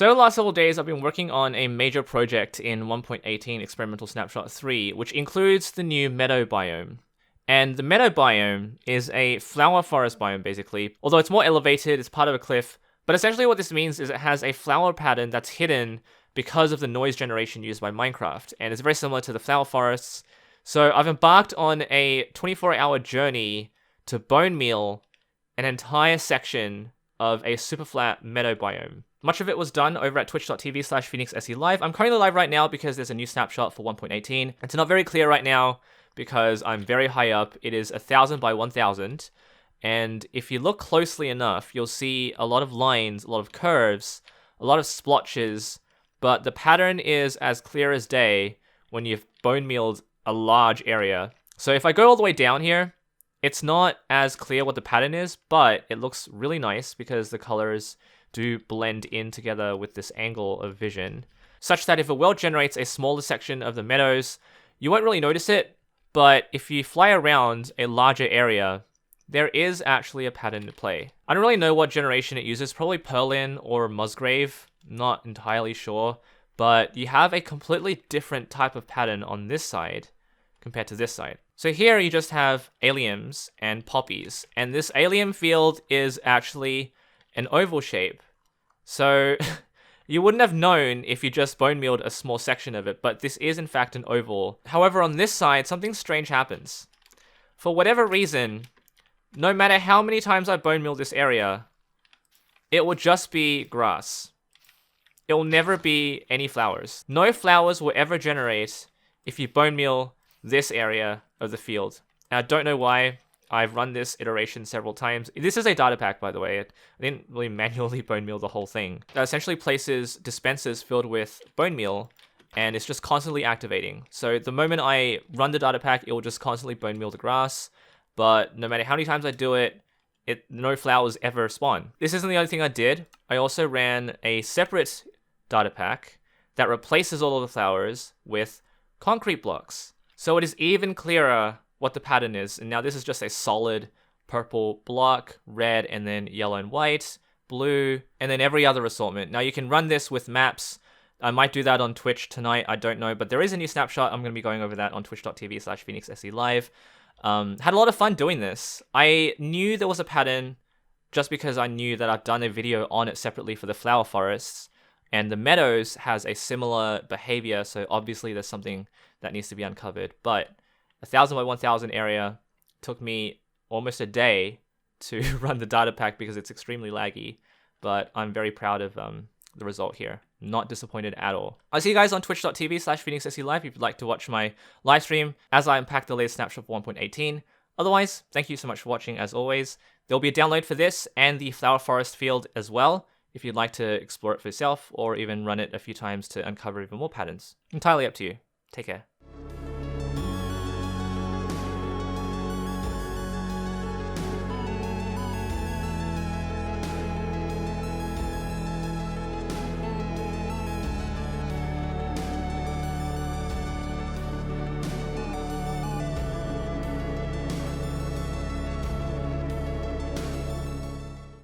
So over the last several days, I've been working on a major project in 1.18 Experimental Snapshot 3, which includes the new Meadow Biome. And the Meadow Biome is a flower forest biome, basically. Although it's more elevated, it's part of a cliff. But essentially what this means is it has a flower pattern that's hidden because of the noise generation used by Minecraft. And it's very similar to the flower forests. So I've embarked on a 24-hour journey to bone meal an entire section of a super flat meadow biome. Much of it was done over at twitch.tv/PhoenixSELive. I'm currently live right now because there's a new snapshot for 1.18. It's not very clear right now because I'm very high up. It is 1,000 by 1,000. And if you look closely enough, you'll see a lot of lines, a lot of curves, a lot of splotches, but the pattern is as clear as day when you've bone mealed a large area. So if I go all the way down here, it's not as clear what the pattern is, but it looks really nice because the colors do blend in together with this angle of vision, such that if a world generates a smaller section of the meadows, you won't really notice it, but if you fly around a larger area, there is actually a pattern to play. I don't really know what generation it uses, probably Perlin or Musgrave, not entirely sure, but you have a completely different type of pattern on this side compared to this side. So here you just have alliums and poppies, and this allium field is actually an oval shape. So you wouldn't have known if you just bone mealed a small section of it, but this is in fact an oval. However, on this side, something strange happens. For whatever reason, no matter how many times I bone meal this area, it will just be grass. It will never be any flowers. No flowers will ever generate if you bone meal this area of the field. And I don't know why. I've run this iteration several times. This is a data pack, by the way. I didn't really manually bone meal the whole thing. That essentially places dispensers filled with bone meal, and it's just constantly activating. So the moment I run the data pack, it will just constantly bone meal the grass. But no matter how many times I do it, no flowers ever spawn. This isn't the only thing I did. I also ran a separate data pack that replaces all of the flowers with concrete blocks. So it is even clearer what the pattern is. And now this is just a solid purple block, red, and then yellow and white, blue, and then every other assortment. Now you can run this with maps. I might do that on Twitch tonight, I don't know, but there is a new snapshot. I'm going to be going over that on twitch.tv/PhoenixSELive. Had a lot of fun doing this. I knew there was a pattern just because I knew that I'd done a video on it separately for the flower forests, and the meadows has a similar behavior, so obviously there's something that needs to be uncovered. But 1,000 by 1,000 area took me almost a day to run the data pack because it's extremely laggy, but I'm very proud of the result here. Not disappointed at all. I'll see you guys on twitch.tv/PhoenixSELive if you'd like to watch my live stream as I unpack the latest snapshot for 1.18. Otherwise, thank you so much for watching as always. There'll be a download for this and the flower forest field as well if you'd like to explore it for yourself or even run it a few times to uncover even more patterns. Entirely up to you. Take care.